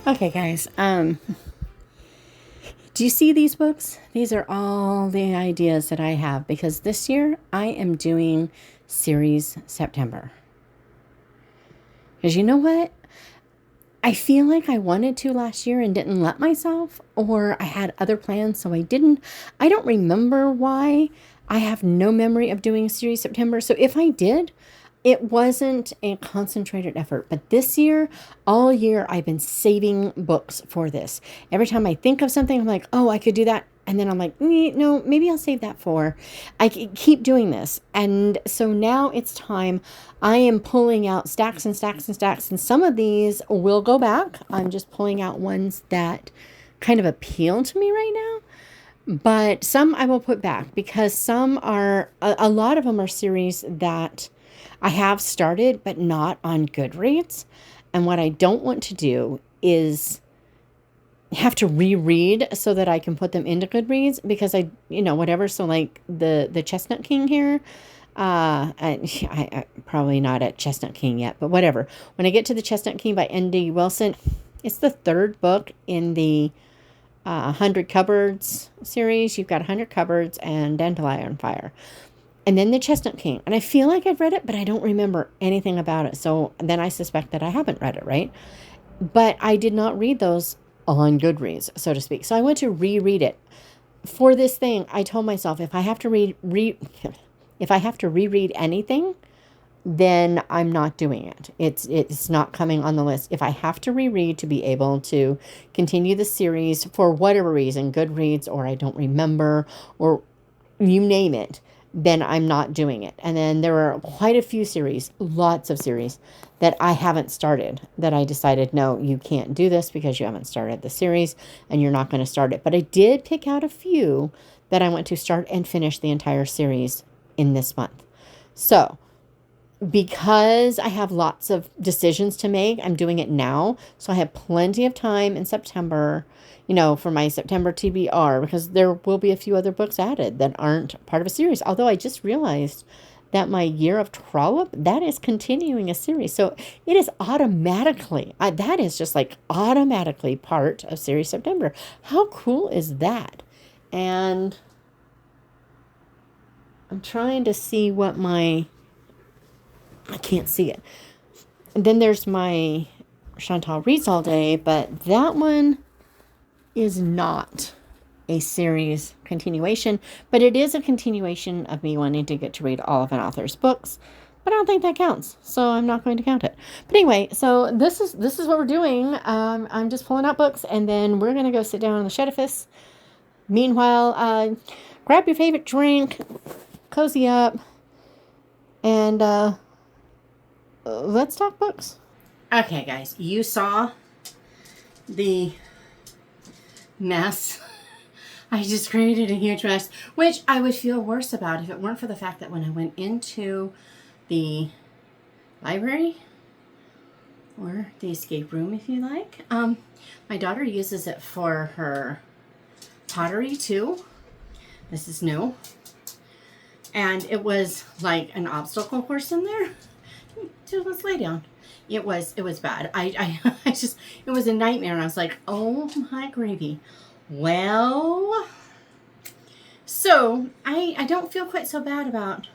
Okay, guys. Do you see these books? These are all the ideas that I have because this year I am doing series September. Because you know what? I feel like I wanted to last year and didn't let myself, or I had other plans, so I didn't. I don't remember why. I have no memory of doing series September. So if I did, it wasn't a concentrated effort. But this year, all year, I've been saving books for this. Every time I think of something, I'm like, oh, I could do that. And then I'm like, no, maybe I'll save that for. I keep doing this. And so now it's time. I am pulling out stacks and stacks and stacks. And some of these will go back. I'm just pulling out ones that kind of appeal to me right now. But some I will put back because some are, a lot of them are series that I have started, but not on GoodReads. And what I don't want to do is have to reread so that I can put them into GoodReads because whatever. So like the Chestnut King here, I probably not at Chestnut King yet, but whatever. When I get to the Chestnut King by N.D. Wilson, it's the third book in the 100 Cupboards series. You've got 100 Cupboards and Dandelion Fire. And then the Chestnut King. And I feel like I've read it, but I don't remember anything about it. So then I suspect that I haven't read it, right? But I did not read those on GoodReads, so to speak. So I went to reread it. For this thing, I told myself if I have to reread anything, then I'm not doing it. It's not coming on the list. If I have to reread to be able to continue the series for whatever reason, GoodReads, or I don't remember, or you name it, then I'm not doing it. And then there are quite a few series, lots of series, that I haven't started, that I decided, no, you can't do this because you haven't started the series and you're not going to start it. But I did pick out a few that I want to start and finish the entire series in this month. So because I have lots of decisions to make, I'm doing it now. So I have plenty of time in September, for my September TBR, because there will be a few other books added that aren't part of a series. Although I just realized that my Year of Trollop, that is continuing a series. So it is automatically, that is just like automatically part of series September. How cool is that? And I'm trying to see what I can't see it. And then there's my Chantal Reads All Day, but that one is not a series continuation, but it is a continuation of me wanting to get to read all of an author's books. But I don't think that counts, so I'm not going to count it. But anyway, so this is what we're doing. I'm just pulling out books, and then we're going to go sit down on the edifice. Meanwhile, grab your favorite drink, cozy up, and let's talk books. Okay, guys, you saw the mess. I just created a huge mess, which I would feel worse about if it weren't for the fact that when I went into the library, or the escape room if you like, my daughter uses it for her pottery too. This is new. And it was like an obstacle course in there. Just let's lay down. It was bad. I just, it was a nightmare. And I was like, oh my gravy. Well, so I don't feel quite so bad about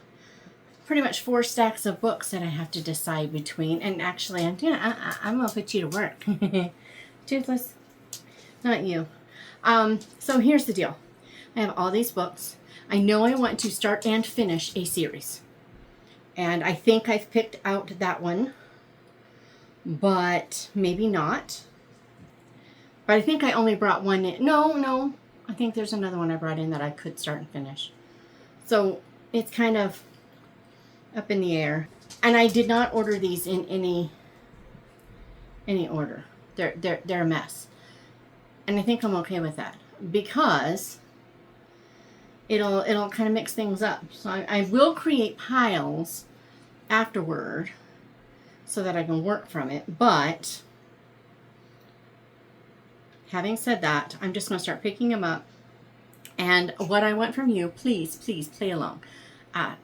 pretty much 4 stacks of books that I have to decide between. And actually, I'm gonna put you to work. Toothless, not you. So here's the deal. I have all these books. I know I want to start and finish a series. And I think I've picked out that one, but maybe not. But I think I only brought one in. No, I think there's another one I brought in that I could start and finish. So it's kind of up in the air. And I did not order these in any order. They're a mess. And I think I'm okay with that because it'll kind of mix things up. So I will create piles afterward so that I can work from it. But having said that, I'm just going to start picking them up. And what I want from you, please play along.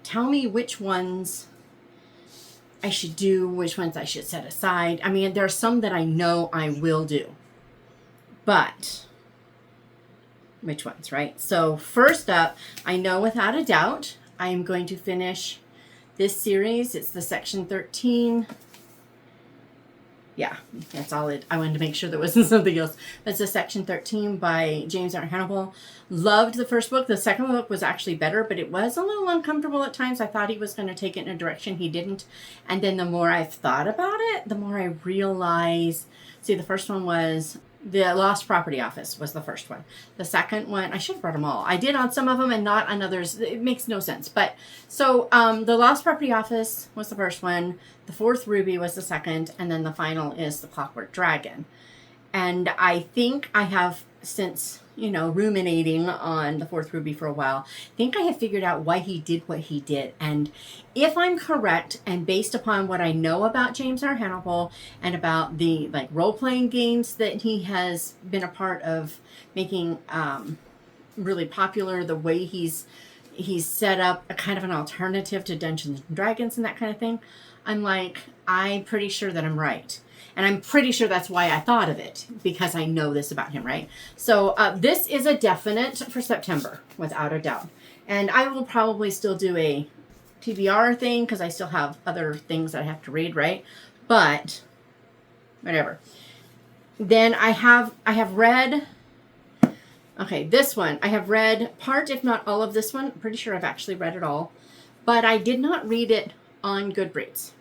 Tell me which ones I should do, which ones I should set aside. I mean, there are some that I know I will do. But which ones, right? So first up, I know without a doubt, I am going to finish this series. It's the section 13. Yeah, that's all it. I wanted to make sure there wasn't something else. That's a section 13 by James R. Hannibal. Loved the first book. The second book was actually better, but it was a little uncomfortable at times. I thought he was going to take it in a direction he didn't. And then the more I've thought about it, the more I realize, see, the first one was The Lost Property Office was the first one. The second one, I should have brought them all. I did on some of them and not on others. It makes no sense. But so The Lost Property Office was the first one. The Fourth Ruby was the second. And then the final is The Clockwork Dragon. And I think I have, since, ruminating on the Fourth Ruby for a while, I think I have figured out why he did what he did. And if I'm correct, and based upon what I know about James R. Hannibal and about the role-playing games that he has been a part of making really popular, the way he's set up a kind of an alternative to Dungeons and Dragons and that kind of thing, I'm pretty sure that I'm right. And I'm pretty sure that's why I thought of it, because I know this about him, right? So this is a definite for September, without a doubt. And I will probably still do a TBR thing, because I still have other things that I have to read, right? But whatever. Then I have read, okay, this one. I have read part, if not all of this one. I'm pretty sure I've actually read it all. But I did not read it on GoodReads.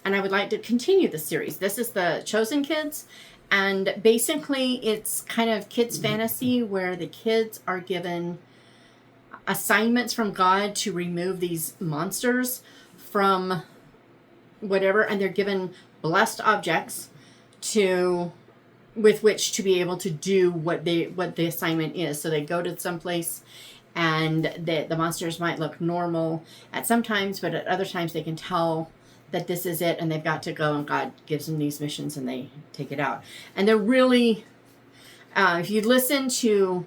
And I would like to continue the series. This is the Chosen Kids. And basically, it's kind of kids' fantasy where the kids are given assignments from God to remove these monsters from whatever. And they're given blessed objects with which to be able to do what the assignment is. So they go to some place, and the monsters might look normal at some times, but at other times they can tell that this is it, and they've got to go, and God gives them these missions, and they take it out. And they're really, if you listen to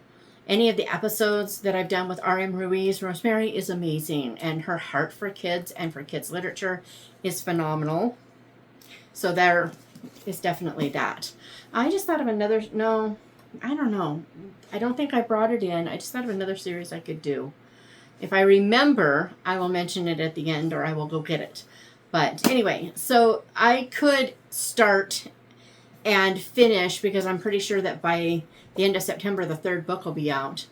any of the episodes that I've done with R.M. Ruiz, Rosemary is amazing, and her heart for kids and for kids literature is phenomenal. So there is definitely that. I just thought of another, no, I don't know. I don't think I brought it in. I just thought of another series I could do. If I remember, I will mention it at the end, or I will go get it. But anyway, so I could start and finish, because I'm pretty sure that by the end of September, the third book will be out.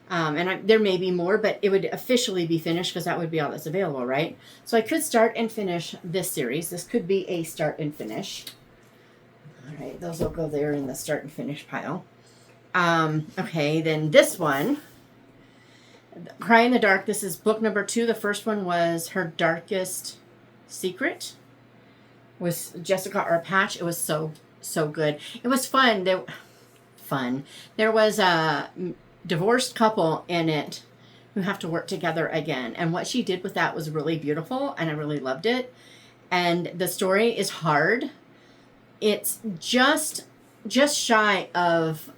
There may be more, but it would officially be finished, because that would be all that's available, right? So I could start and finish this series. This could be a start and finish. All right, those will go there in the start and finish pile. Okay, then this one, Cry in the Dark. This is book number 2. The first one was Her Darkest Secret with Jessica R. Patch. It was so good. It was fun. There was a divorced couple in it who have to work together again, and what she did with that was really beautiful, and I really loved it. And the story is hard. It's just shy of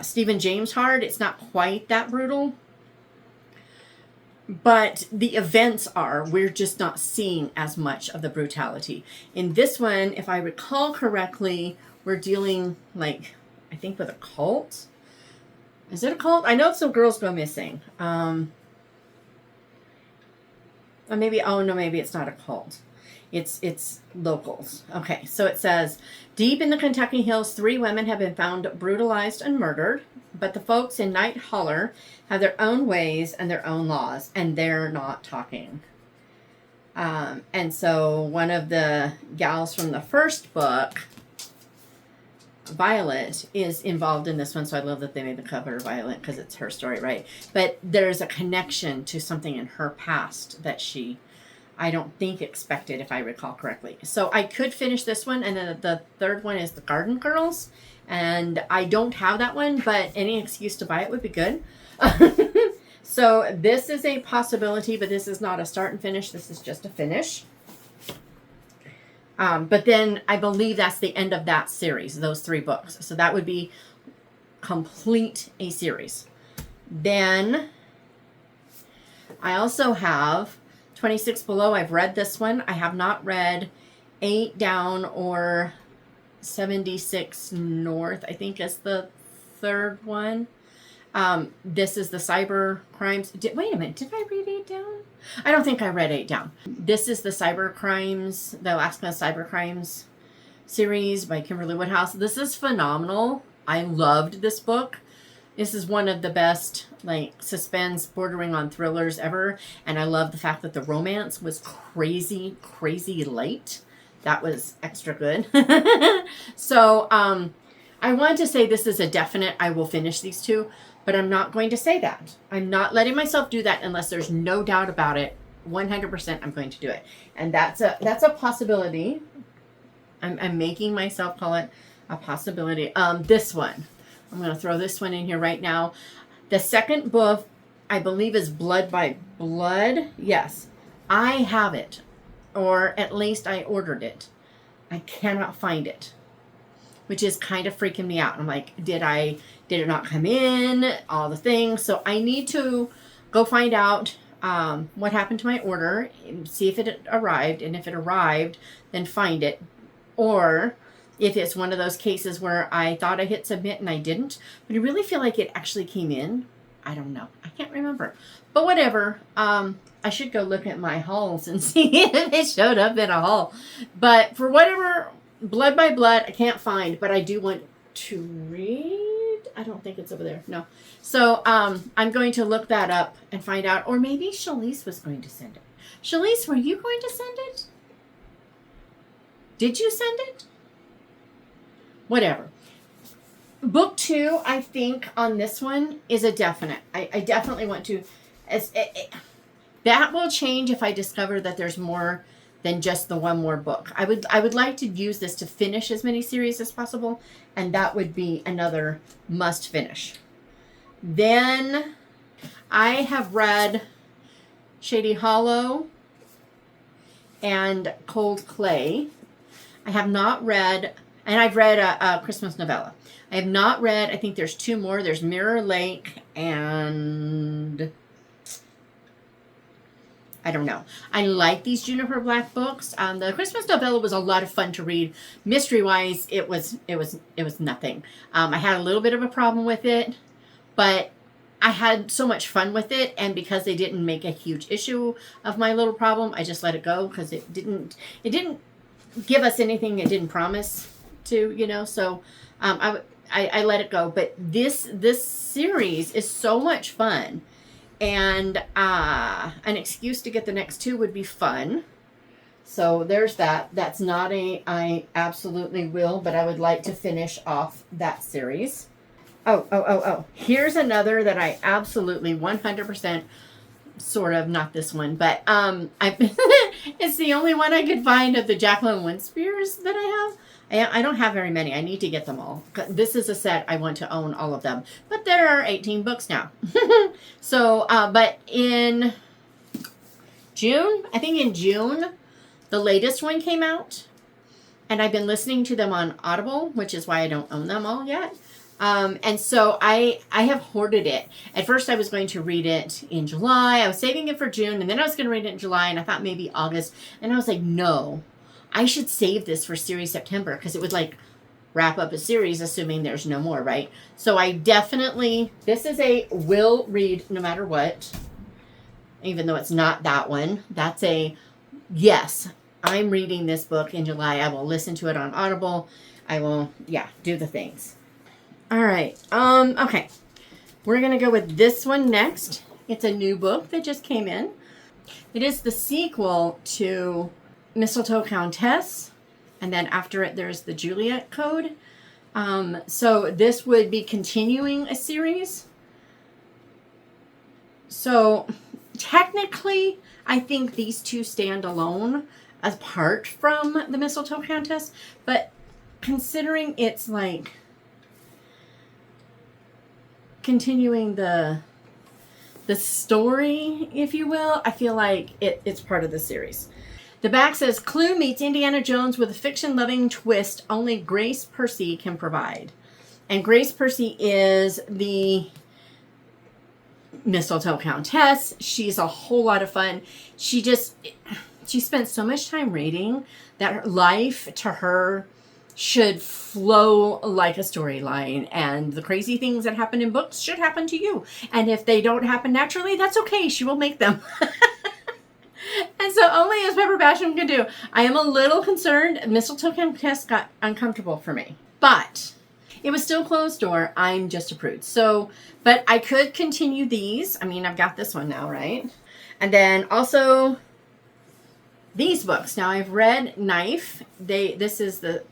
Stephen James hard. It's not quite that brutal. But the events are, we're just not seeing as much of the brutality. In this one, if I recall correctly, we're dealing, I think with a cult. Is it a cult? I know some girls go missing. Or maybe it's not a cult. It's locals. Okay, so it says, deep in the Kentucky hills, 3 women have been found brutalized and murdered. But the folks in Night Holler have their own ways and their own laws, and they're not talking. And so one of the gals from the first book, Violet, is involved in this one. So I love that they made the cover Violet, because it's her story, right? But there's a connection to something in her past that I don't think expected, if I recall correctly. So I could finish this one, and then the third one is The Garden Girls. And I don't have that one, but any excuse to buy it would be good. So this is a possibility, but this is not a start and finish. This is just a finish. But then I believe that's the end of that series, those 3 books. So that would be complete a series. Then I also have 26 Below. I've read this one. I have not read 8 Down or 76 North, I think is the third one. This is the cyber crimes. Wait a minute, did I read 8 down? I don't think I read 8 down. This is the cyber crimes, the Alaska cyber crimes series by Kimberly Woodhouse. This is phenomenal. I loved this book. This is one of the best, like, suspense bordering on thrillers ever. And I love the fact that the romance was crazy, crazy late. That was extra good. So, I want to say this is a definite, I will finish these 2, but I'm not going to say that. I'm not letting myself do that unless there's no doubt about it. 100% I'm going to do it. And that's a possibility. I'm making myself call it a possibility. This one. I'm going to throw this one in here right now. The second book, I believe, is Blood by Blood. Yes, I have it. Or at least I ordered it. I cannot find it, which is kind of freaking me out. I'm like, did it not come in? All the things. So I need to go find out what happened to my order, see if it arrived, and if it arrived, then find it. Or if it's one of those cases where I thought I hit submit and I didn't, but I really feel like it actually came in. I don't know. I can't remember. But whatever. I should go look at my hauls and see if it showed up in a haul. But for whatever, Blood by Blood, I can't find, but I do want to read. I don't think it's over there. No. So I'm going to look that up and find out. Or maybe Shalise was going to send it. Shalise, were you going to send it? Did you send it? Whatever. Book 2, I think, on this one is a definite. I definitely want to. That will change if I discover that there's more than just the one more book. I would like to use this to finish as many series as possible, and that would be another must finish. Then I have read Shady Hollow and Cold Clay. I have not read, and I've read a Christmas novella. I have not read, I think there's 2 more. There's Mirror Lake and I don't know. I like these Juniper Black books. The Christmas novella was a lot of fun to read. Mystery-wise, it was nothing. I had a little bit of a problem with it, but I had so much fun with it, and because they didn't make a huge issue of my little problem, I just let it go because it didn't give us anything it didn't promise to, you know. So I let it go. But this series is so much fun. And an excuse to get the next 2 would be fun. So there's that. That's not I absolutely will, but I would like to finish off that series. Oh. Here's another that I absolutely 100% sort of, not this one, but it's the only one I could find of the Jacqueline Winspears that I have. I don't have very many. I need to get them all. This is a set. I want to own all of them. But there are 18 books now. So, but in June, I think in June, the latest one came out. And I've been listening to them on Audible, which is why I don't own them all yet. And so I have hoarded it. At first I was going to read it in July. I was saving it for June, and then I was going to read it in July, and I thought maybe August. And I was like, no, I should save this for series September, because it would like wrap up a series, assuming there's no more, right? So I definitely, this is a will read no matter what, even though it's not that one. That's a, yes, I'm reading this book in July. I will listen to it on Audible. I will, do the things. All right. Okay. We're going to go with this one next. It's a new book that just came in. It is the sequel to Mistletoe Countess. And then after it, there's the Juliet Code. So this would be continuing a series. So technically, I think these two stand alone apart from the Mistletoe Countess. But considering it's like continuing the story, if you will, I feel like it's part of the series. The back says, Clue meets Indiana Jones with a fiction-loving twist only Grace Percy can provide. And Grace Percy is the Mistletoe Countess. She's a whole lot of fun. She spent so much time reading that her life to her should flow like a storyline, and the crazy things that happen in books should happen to you. And if they don't happen naturally, that's okay. She will make them. And so only as Pepper Basham can do. I am a little concerned. Mistletoe Kiss got uncomfortable for me. But it was still closed door. I'm just a prude. So, but I could continue these. I mean, I've got this one now, right? And then also these books. Now I've read Knife. This is the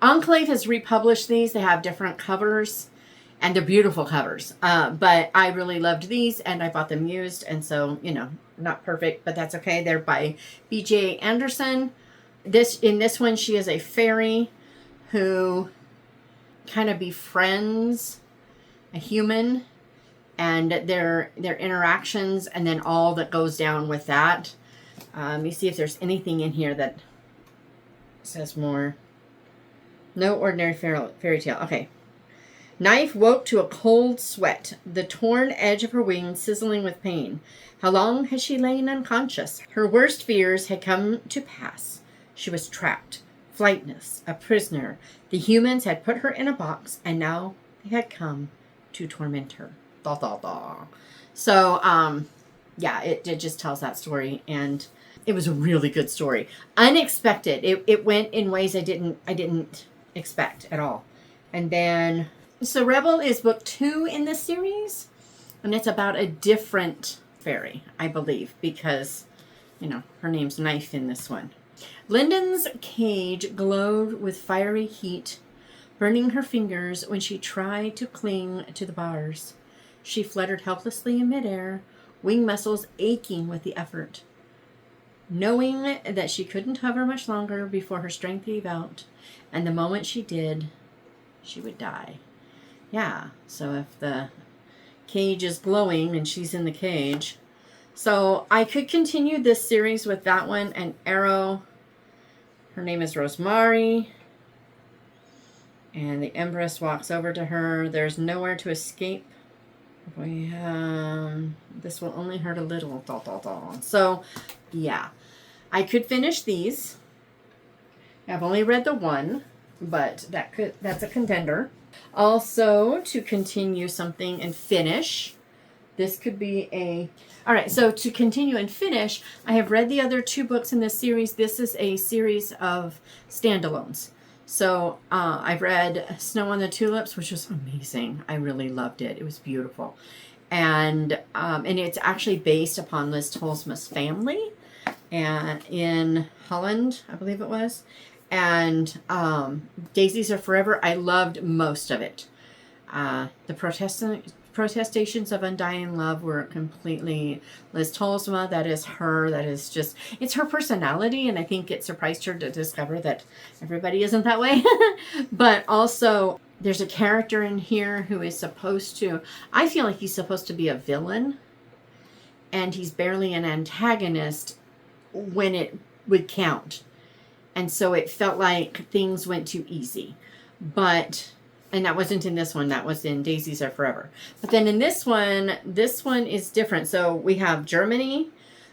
Enclave has republished these. They have different covers. And they're beautiful covers. But I really loved these, and I bought them used. And so, you know, not perfect, but that's okay. They're by B.J. Anderson. In this one, she is a fairy who kind of befriends a human, and their interactions, and then all that goes down with that. Let me see if there's anything in here that says more. No ordinary fairy tale. Okay. Knife woke to a cold sweat, the torn edge of her wing sizzling with pain. How long had she lain unconscious? Her worst fears had come to pass. She was trapped, flightless, a prisoner. The humans had put her in a box, and now they had come to torment her. Da, da, da. So, yeah, it just tells that story, and it was a really good story. Unexpected. It went in ways I didn't expect at all. And then, so Rebel is book 2 in this series, and it's about a different fairy, I believe, because, you know, her name's Knife in this one. Lyndon's cage glowed with fiery heat, burning her fingers when she tried to cling to the bars. She fluttered helplessly in midair, wing muscles aching with the effort. Knowing that she couldn't hover much longer before her strength gave out, and the moment she did, she would die. Yeah, so if the cage is glowing and she's in the cage. So I could continue this series with that one. And Arrow, her name is Rosemary. And the Empress walks over to her. There's nowhere to escape. This will only hurt a little. So, yeah. I could finish these. I've only read the one, but that's a contender. Also, to continue something and finish, this could be all right, so to continue and finish, I have read the other 2 books in this series. This is a series of standalones. So I've read Snow on the Tulips, which was amazing. I really loved it. It was beautiful. And it's actually based upon Liz Tolsma's family and in Holland, I believe it was. And Daisies Are Forever, I loved most of it. The protestations of undying love were completely Liz Tolsma. That is her. That is just, it's her personality. And I think it surprised her to discover that everybody isn't that way. But also, there's a character in here who is supposed to, I feel like he's supposed to be a villain. And he's barely an antagonist when it would count. And so it felt like things went too easy. And that wasn't in this one. That was in Daisies Are Forever. But then in this one is different. So we have Germany.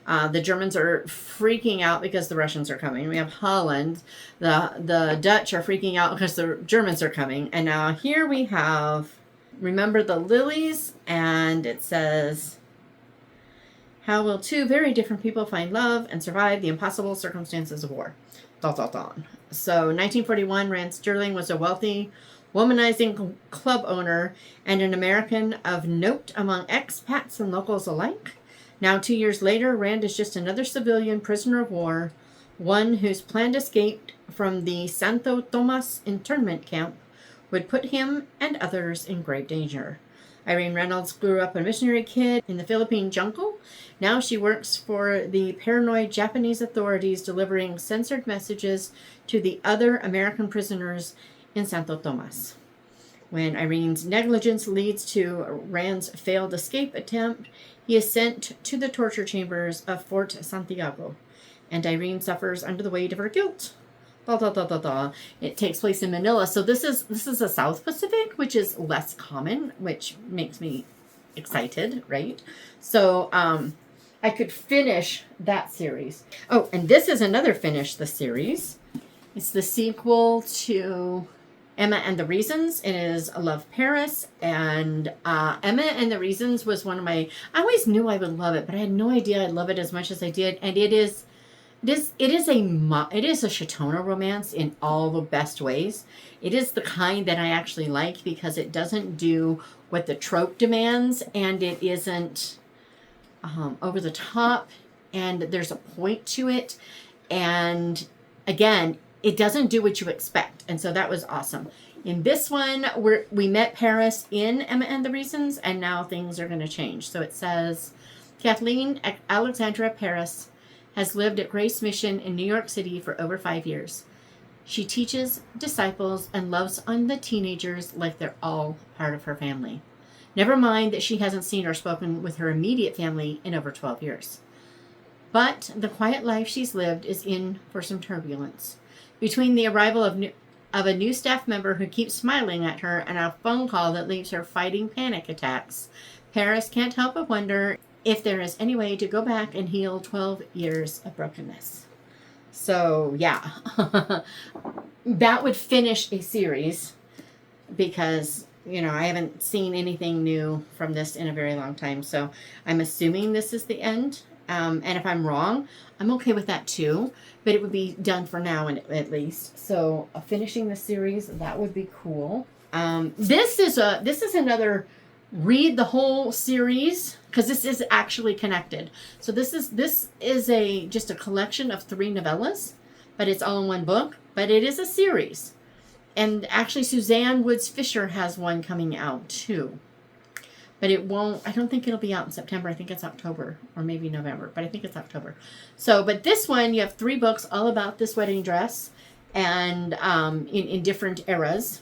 The Germans are freaking out because the Russians are coming. We have Holland. The Dutch are freaking out because the Germans are coming. And now here we have, remember the Lilies. And it says, how will 2 very different people find love and survive the impossible circumstances of war? So 1941, Rand Sterling was a wealthy, womanizing club owner and an American of note among expats and locals alike. Now, 2 years later, Rand is just another civilian prisoner of war, one whose planned escape from the Santo Tomas internment camp would put him and others in grave danger. Irene Reynolds grew up a missionary kid in the Philippine jungle. Now she works for the paranoid Japanese authorities, delivering censored messages to the other American prisoners in Santo Tomas. When Irene's negligence leads to Rand's failed escape attempt, he is sent to the torture chambers of Fort Santiago, and Irene suffers under the weight of her guilt. It takes place in Manila. So this is the South Pacific, which is less common, which makes me excited, right? So I could finish that series. Oh, and this is another finish the series. It's the sequel to Emma and the Reasons. It is I Love Paris, and Emma and the Reasons was one of my. I always knew I would love it, but I had no idea I'd love it as much as I did. And it is a Chitona romance in all the best ways. It is the kind that I actually like because it doesn't do what the trope demands, and it isn't over the top, and there's a point to it, and again, it doesn't do what you expect, and so that was awesome. In this one, we met Paris in Emma and the Reasons, and now things are going to change. So it says, Kathleen Alexandra Paris has lived at Grace Mission in New York City for over 5 years. She teaches, disciples, and loves on the teenagers like they're all part of her family. Never mind that she hasn't seen or spoken with her immediate family in over 12 years. But the quiet life she's lived is in for some turbulence. Between the arrival of a new staff member who keeps smiling at her and a phone call that leaves her fighting panic attacks, Paris can't help but wonder if there is any way to go back and heal 12 years of brokenness. So, yeah. That would finish a series because, I haven't seen anything new from this in a very long time. So, I'm assuming this is the end. And if I'm wrong, I'm okay with that too. But it would be done for now at least. So, finishing the series, that would be cool. This is another read the whole series because this is actually connected. So this is just a collection of 3 novellas, but it's all in one book. But it is a series, and actually Suzanne Woods Fisher has one coming out too. But it won't. I don't think it'll be out in September. I think it's October or maybe November. But I think it's October. So, but this one you have 3 books all about this wedding dress, and in different eras.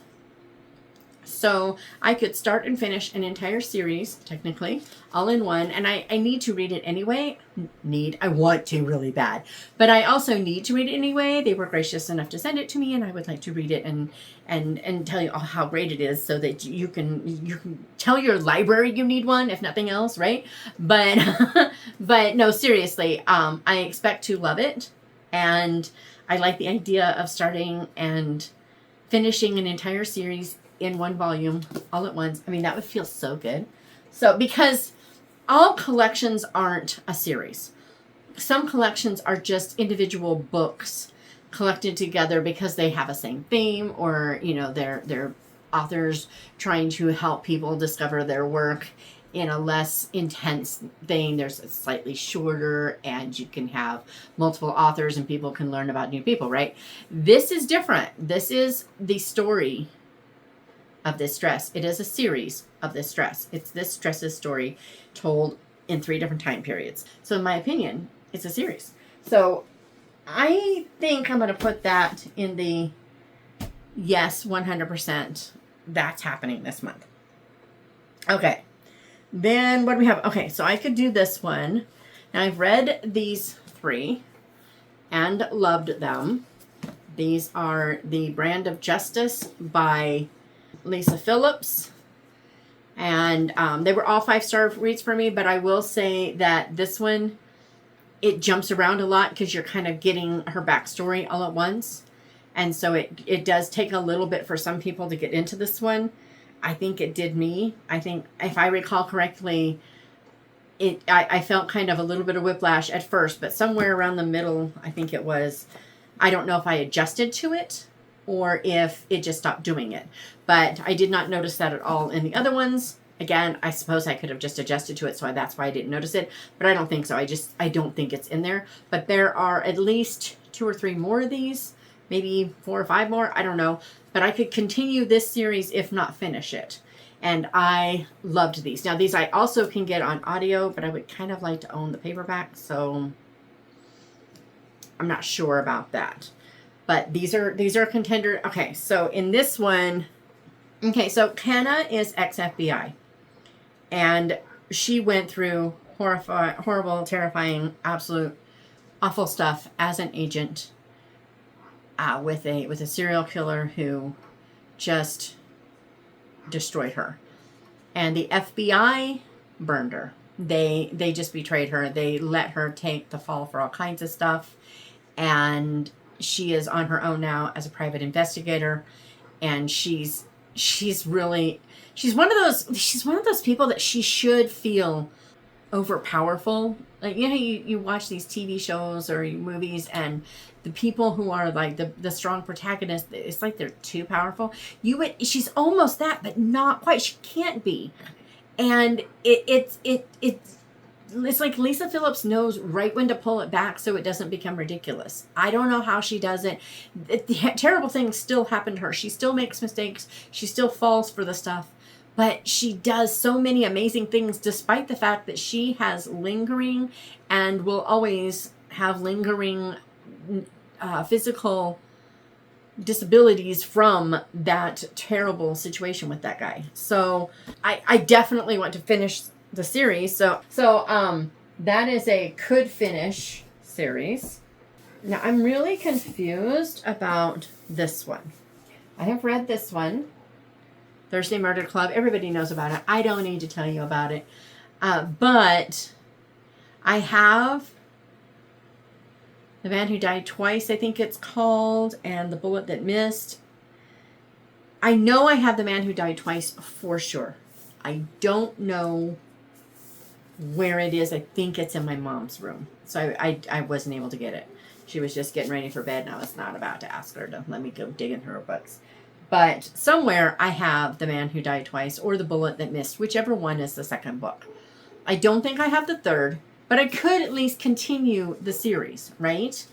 So I could start and finish an entire series, technically, all in one. And I need to read it anyway. I want to really bad. But I also need to read it anyway. They were gracious enough to send it to me, and I would like to read it and tell you all how great it is so that you can tell your library you need one, if nothing else, right? But but no, seriously, I expect to love it. And I like the idea of starting and finishing an entire series in one volume all at once. I mean, that would feel so good. So, because all collections aren't a series. Some collections are just individual books collected together because they have a same theme, or, they're authors trying to help people discover their work in a less intense thing. There's a slightly shorter, and you can have multiple authors and people can learn about new people, right? This is different. This is the story of this dress. It is a series of this dress. It's this dress's story told in 3 different time periods. So in my opinion, it's a series. So I think I'm going to put that in the yes, 100%. That's happening this month. Okay. Then what do we have? Okay, so I could do this one. Now I've read these 3 and loved them. These are The Brand of Justice by Lisa Phillips, and they were all 5-star reads for me, but I will say that this one, it jumps around a lot because you're kind of getting her backstory all at once, and so it does take a little bit for some people to get into this one. I think it did me. I think, if I recall correctly, I felt kind of a little bit of whiplash at first, but somewhere around the middle, I think it was, I don't know if I adjusted to it or if it just stopped doing it. But I did not notice that at all in the other ones. Again, I suppose I could have just adjusted to it, so that's why I didn't notice it. But I don't think so. I don't think it's in there. But there are at least 2 or 3 more of these, maybe 4 or 5 more. I don't know. But I could continue this series if not finish it. And I loved these. Now, these I also can get on audio, but I would kind of like to own the paperback, so I'm not sure about that. But these are contender. Okay, so in this one, okay, so Hannah is ex-FBI, and she went through horrible, terrifying, absolute awful stuff as an agent with a serial killer who just destroyed her, and the FBI burned her. They just betrayed her. They let her take the fall for all kinds of stuff, and she is on her own now as a private investigator, and she's one of those people that she should feel overpowerful. Like, you know, you watch these TV shows or movies, and the people who are like the strong protagonist, it's like they're too powerful. She's almost that, but not quite. She can't be. And it's like Lisa Phillips knows right when to pull it back so it doesn't become ridiculous. I don't know how she does it. Terrible things still happen to her. She still makes mistakes. She still falls for the stuff. But she does so many amazing things despite the fact that she has lingering and will always have lingering physical disabilities from that terrible situation with that guy. So I definitely want to finish the series. So that is a could finish series. Now I'm really confused about this one. I have read this one, Thursday Murder Club. Everybody knows about it. I don't need to tell you about it. But I have The Man Who Died Twice, I think it's called, and The Bullet That Missed. I know I have The Man Who Died Twice for sure. I don't know where it is. I think it's in my mom's room. So I wasn't able to get it. She was just getting ready for bed, and I was not about to ask her to let me go dig in her books. But somewhere I have The Man Who Died Twice or The Bullet That Missed, whichever one is the second book. I don't think I have the third, but I could at least continue the series, right?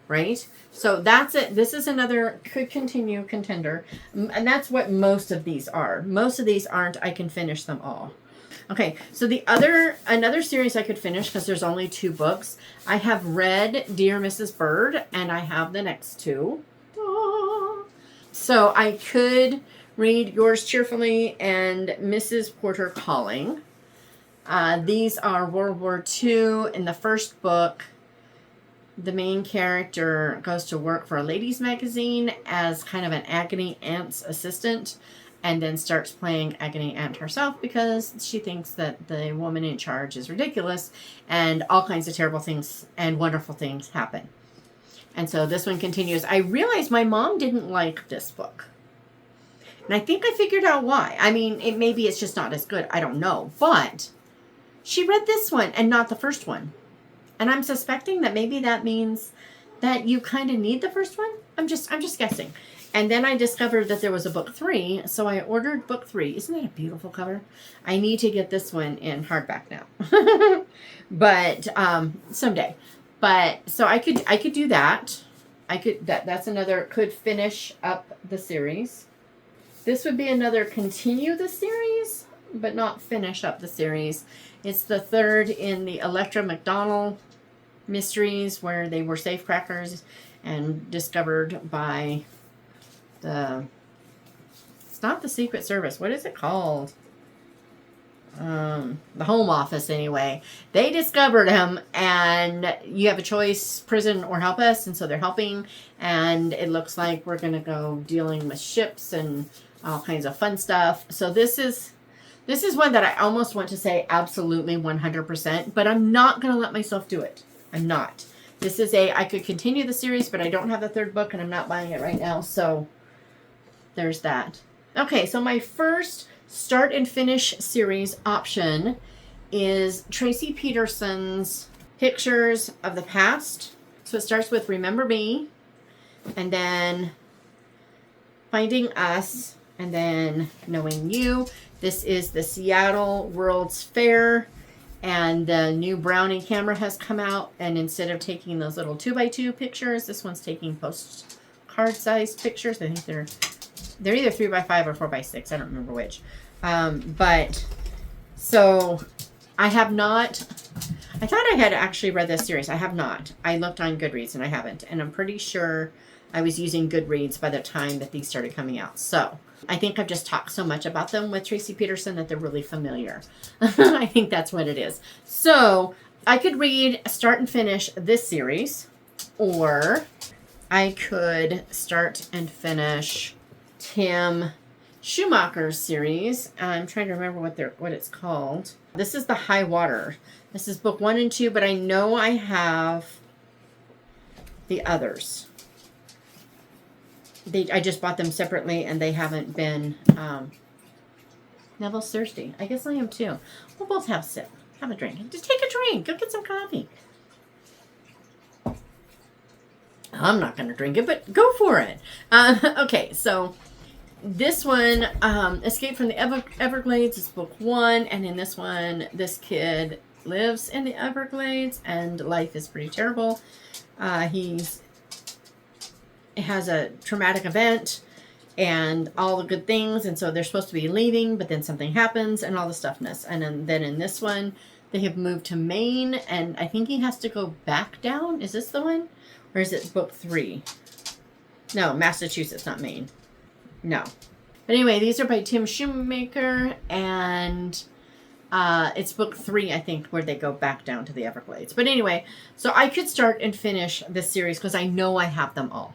Right? So that's it. This is another could continue contender. And that's what most of these are. Most of these aren't, I can finish them all. Okay, so another series I could finish, because there's only 2 books. I have read Dear Mrs. Bird, and I have the next 2. So I could read Yours Cheerfully and Mrs. Porter Calling. These are World War II. In the first book, the main character goes to work for a ladies' magazine as kind of an agony aunt's assistant, and then starts playing agony aunt herself because she thinks that the woman in charge is ridiculous, and all kinds of terrible things and wonderful things happen. And so this one continues. I realized my mom didn't like this book. And I think I figured out why. I mean, maybe it's just not as good. I don't know. But she read this one and not the first one. And I'm suspecting that maybe that means that you kind of need the first one. I'm just guessing. And then I discovered that there was a book 3. So I ordered book 3. Isn't that a beautiful cover? I need to get this one in hardback now. But someday. But so I could do that. That's another could finish up the series. This would be another continue the series, but not finish up the series. It's the third in the Electra McDaniel mysteries, where they were safecrackers and discovered by it's not the Secret Service. What is it called? The Home Office, anyway. They discovered him, and you have a choice, prison or help us, and so they're helping, and it looks like we're going to go dealing with ships and all kinds of fun stuff. So this is one that I almost want to say absolutely 100%, but I'm not going to let myself do it. I'm not. This is I could continue the series, but I don't have the third book, and I'm not buying it right now, so there's that. Okay, so my first start and finish series option is Tracie Peterson's Pictures of the Past. So it starts with Remember Me, and then Finding Us, and then Knowing You. This is the Seattle World's Fair, and the new Brownie camera has come out, and instead of taking those little 2x2 pictures, this one's taking postcard sized pictures. I think they're either 3x5 or 4x6. I don't remember which. But so I have not, I thought I had actually read this series. I have not. I looked on GoodReads and I haven't. And I'm pretty sure I was using GoodReads by the time that these started coming out. So I think I've just talked so much about them with Tracie Peterson that they're really familiar. I think that's what it is. So I could start and finish this series, or I could start and finish Tim Shoemaker's series. I'm trying to remember what it's called. This is The High Water. This is book 1 and 2, but I know I have the others. I just bought them separately, and they haven't been, Neville's thirsty. I guess I am too. We'll both have a sip. Have a drink. Just take a drink. Go get some coffee. I'm not going to drink it, but go for it. Okay, so this one, Escape from the Everglades, is book 1. And in this one, this kid lives in the Everglades, and life is pretty terrible. He has a traumatic event and all the good things, and so they're supposed to be leaving, but then something happens and all the stuffness. And then in this one, they have moved to Maine, and I think he has to go back down. Is this the one? Or is it book 3? No, Massachusetts, not Maine. No. But anyway, these are by Tim Shoemaker, and it's book 3, I think, where they go back down to the Everglades. But anyway, so I could start and finish this series because I know I have them all.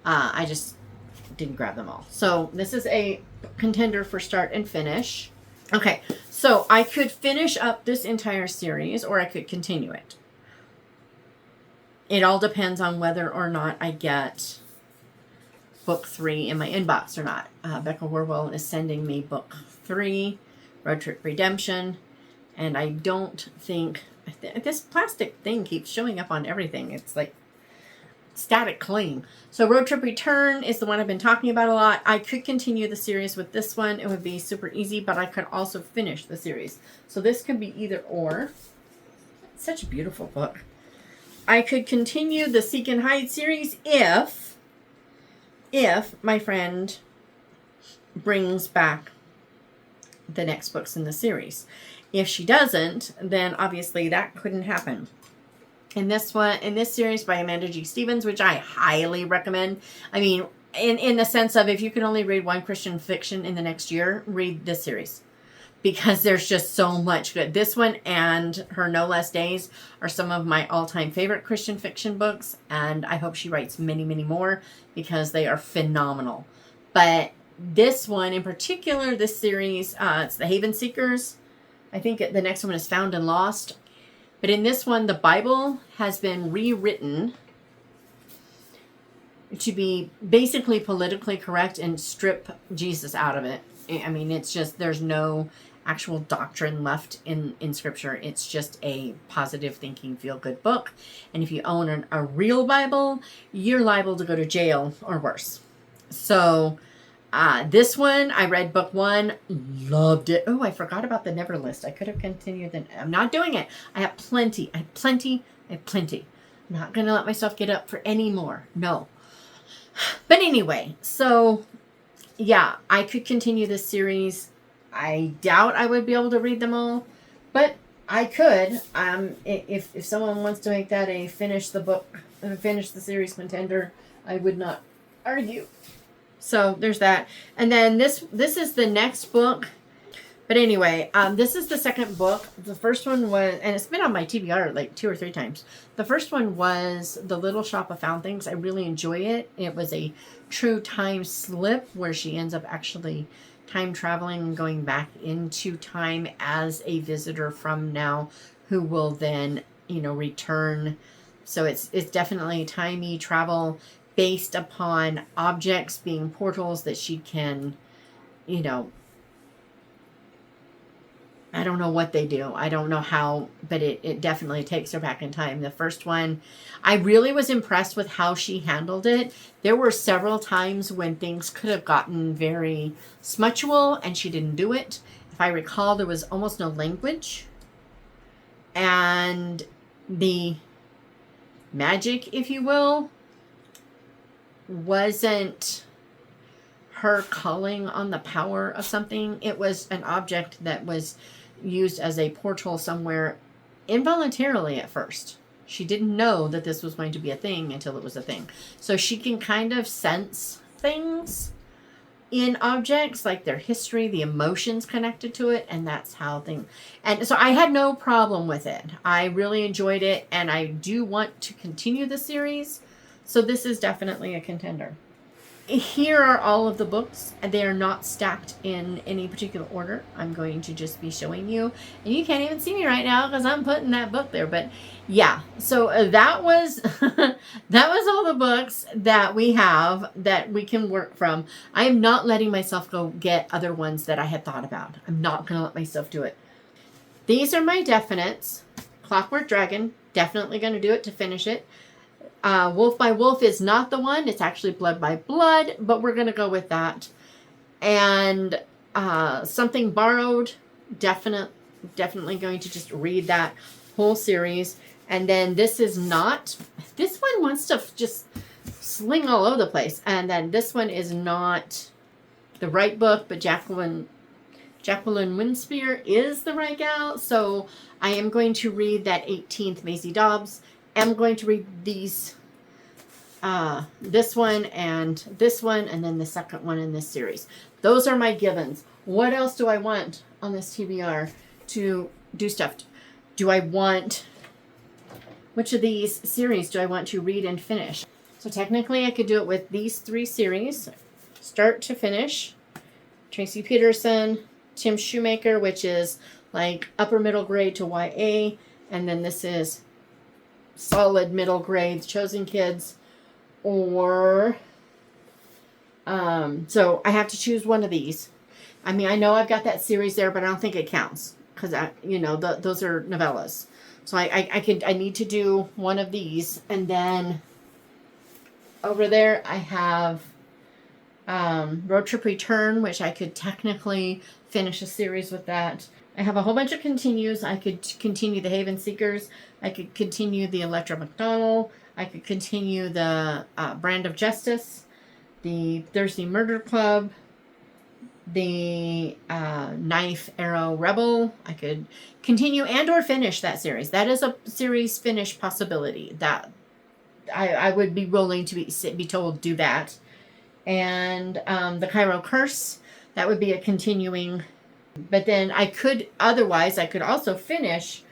I just didn't grab them all. So this is a contender for start and finish. Okay, so I could finish up this entire series, or I could continue it. It all depends on whether or not I get book 3 in my inbox or not. Becca Wierwille is sending me book 3, Road Trip Redemption, and I don't think... this plastic thing keeps showing up on everything. It's like static cling. So Road Trip Return is the one I've been talking about a lot. I could continue the series with this one. It would be super easy, but I could also finish the series. So this could be either or. It's such a beautiful book. I could continue the Seek and Hide series if my friend brings back the next books in the series. If she doesn't, then obviously that couldn't happen. In this series by Amanda G. Stevens, which I highly recommend. I mean, in the sense of, if you can only read one Christian fiction in the next year, read this series. Because there's just so much good. This one and Her No Less Days are some of my all-time favorite Christian fiction books. And I hope she writes many, many more, because they are phenomenal. But this one in particular, this series, it's The Haven Seekers. I think the next one is Found and Lost. But in this one, the Bible has been rewritten to be basically politically correct and strip Jesus out of it. I mean, it's just, there's no actual doctrine left in Scripture. It's just a positive thinking, feel-good book. And if you own a real Bible, you're liable to go to jail or worse. So this one, I read book 1, loved it. Oh, I forgot about the Never list. I could have continued. I'm not doing it. I have plenty. I'm not going to let myself get up for any more. No. But anyway, so yeah, I could continue this series. I doubt I would be able to read them all, but I could. If someone wants to make that a finish the series contender, I would not argue. So there's that. And then this is the next book. But anyway, this is the second book. The first one was, and it's been on my TBR like 2 or 3 times. The first one was The Little Shop of Found Things. I really enjoy it. It was a true time slip where she ends up actually time traveling and going back into time as a visitor from now, who will then, return. So it's definitely timey travel based upon objects being portals that she can, I don't know what they do. I don't know how, but it definitely takes her back in time. The first one, I really was impressed with how she handled it. There were several times when things could have gotten very smutchual and she didn't do it. If I recall, there was almost no language. And the magic, if you will, wasn't her calling on the power of something. It was an object that was used as a portal somewhere involuntarily at first. She didn't know that this was going to be a thing until it was a thing. So she can kind of sense things in objects, like their history, the emotions connected to it, and that's how things... And so I had no problem with it. I really enjoyed it, and I do want to continue the series. So this is definitely a contender. here are all of the books, and they are not stacked in any particular order. I'm going to just be showing you, and you can't even see me right now because I'm putting that book there. But yeah, so that was that was all the books that we have that we can work from. I am not letting myself go get other ones that I had thought about. I'm not going to let myself do it. These are my definites. Clockwork Dragon, definitely going to do it to finish it. Wolf by Wolf is not the one. It's actually Blood by Blood, but we're going to go with that. And Something Borrowed, definitely going to just read that whole series. And then This Is Not. This one wants to just sling all over the place. And then this one is not the right book, but Jacqueline Winspear is the right gal. So I am going to read that 18th Maisie Dobbs. I'm going to read these, this one, and then the second one in this series. Those are my givens. What else do I want on this TBR to do stuff? Which of these series do I want to read and finish? So technically I could do it with these 3 series, start to finish. Tracie Peterson, Tim Shoemaker, which is like upper middle grade to YA, and then this is solid middle grade Chosen Kids, or so I have to choose one of these. I mean, I know I've got that series there, but I don't think it counts because those are novellas. So I need to do one of these, and then over there I have Road Trip Return, which I could technically finish a series with that. I have a whole bunch of continues. I could continue the Haven Seekers. I could continue the Electra McDonald. I could continue the Brand of Justice, the Thursday Murder Club, the Knife Arrow Rebel. I could continue and or finish that series. That is a series finish possibility. That I would be willing to be told do that. And the Cairo Curse, that would be a continuing. But then I could also finish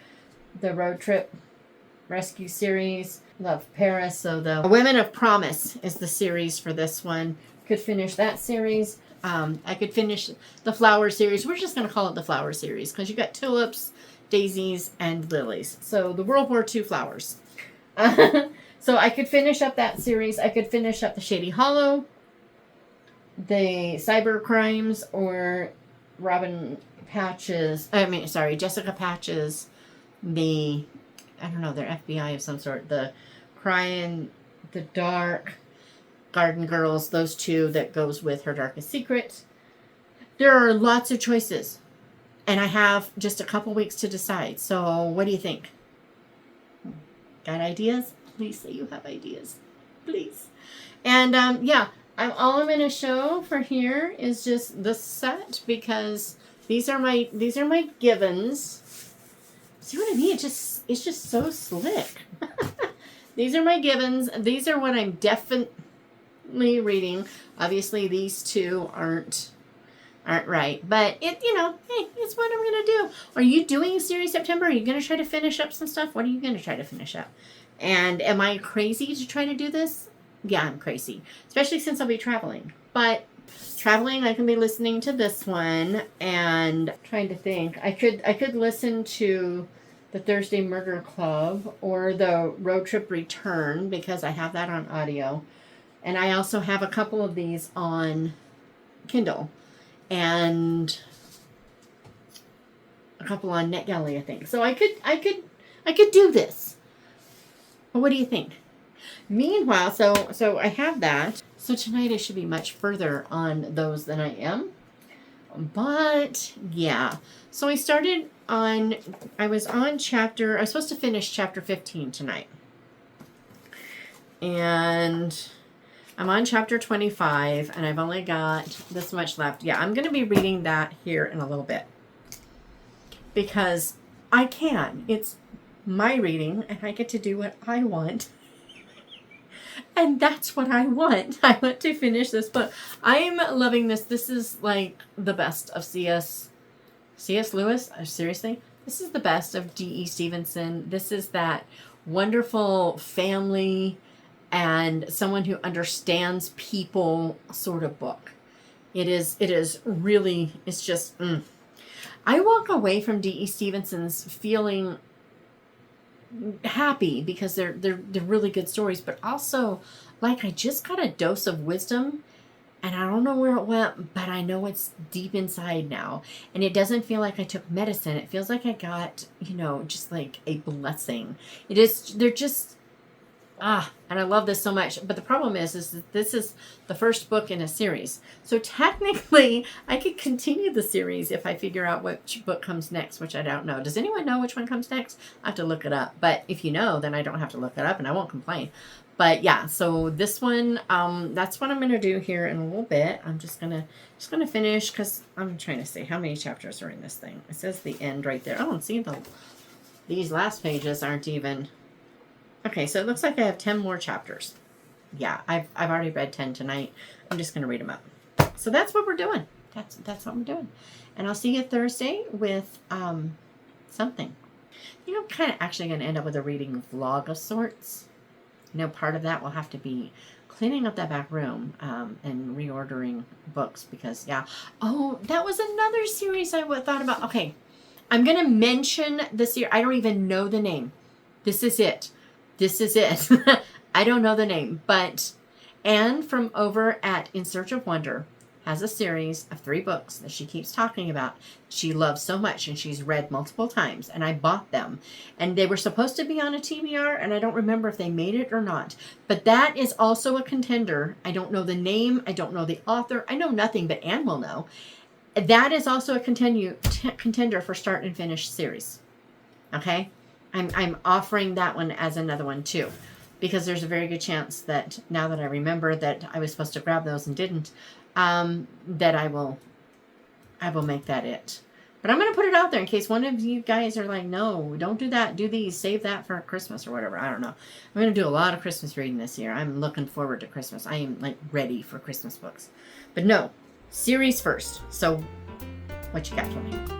the Road Trip Rescue series, Love Paris. So the Women of Promise is the series for this one. Could finish that series. I could finish the Flower series. We're just going to call it the Flower series because you got tulips, daisies, and lilies. So the World War II flowers. So I could finish up that series. I could finish up the Shady Hollow, the Cyber Crimes, or Jessica Patch's, they're FBI of some sort, the Cry in the Dark, Garden Girls, those 2 that goes with Her Darkest Secret. There are lots of choices, and I have just a couple weeks to decide. So what do you think? Got ideas? Please say you have ideas. Please. And all I'm going to show for here is just the set, because these are my givens. See what I mean? It's just so slick. These are my givens. These are what I'm definitely reading. Obviously, these 2 aren't right, but hey, it's what I'm going to do. Are you doing series September? Are you going to try to finish up some stuff? What are you going to try to finish up? And am I crazy to try to do this? Yeah, I'm crazy, especially since I'll be traveling. But traveling, I can be listening to this one and trying to think. I could listen to the Thursday Murder Club or the Road Trip Return because I have that on audio, and I also have a couple of these on Kindle and a couple on NetGalley, I think. So I could do this. But what do you think? Meanwhile, so I have that. So tonight I should be much further on those than I am. But yeah. So I was supposed to finish chapter 15 tonight. And I'm on chapter 25 and I've only got this much left. Yeah, I'm going to be reading that here in a little bit. Because I can. It's my reading and I get to do what I want. And that's what I want. I want to finish this book. I'm loving this. This is like the best of C.S. Lewis. Seriously? This is the best of D.E. Stevenson. This is that wonderful family and someone who understands people sort of book. It is really, it's just, I walk away from D.E. Stevenson's feeling happy because they're really good stories, but also like I just got a dose of wisdom, and I don't know where it went, but I know it's deep inside now, and it doesn't feel like I took medicine. It feels like I got, just like a blessing. They're just, and I love this so much. But the problem is that this is the first book in a series. So technically, I could continue the series if I figure out which book comes next, which I don't know. Does anyone know which one comes next? I have to look it up. But if you know, then I don't have to look it up, and I won't complain. But yeah, so this one, that's what I'm going to do here in a little bit. I'm just going to finish, because I'm trying to see how many chapters are in this thing. It says the end right there. Oh, and see, these last pages aren't even... Okay, so it looks like I have 10 more chapters. Yeah, I've already read 10 tonight. I'm just going to read them up. So that's what we're doing. That's what we're doing. And I'll see you Thursday with something. Kind of actually going to end up with a reading vlog of sorts. Part of that will have to be cleaning up that back room and reordering books because, yeah. Oh, that was another series I thought about. Okay, I'm going to mention the series. I don't even know the name. This is it. I don't know the name, but Anne from over at In Search of Wonder has a series of 3 books that she keeps talking about. She loves so much, and she's read multiple times, and I bought them. And they were supposed to be on a TBR, and I don't remember if they made it or not. But that is also a contender. I don't know the name. I don't know the author. I know nothing, but Anne will know. That is also a contender for start and finish series. Okay? I'm offering that one as another one too, because there's a very good chance that now that I remember that I was supposed to grab those and didn't, that I will make that it. But I'm going to put it out there in case one of you guys are like, no, don't do that. Do these. Save that for Christmas or whatever. I don't know. I'm going to do a lot of Christmas reading this year. I'm looking forward to Christmas. I am like ready for Christmas books. But no, series first. So what you got for me?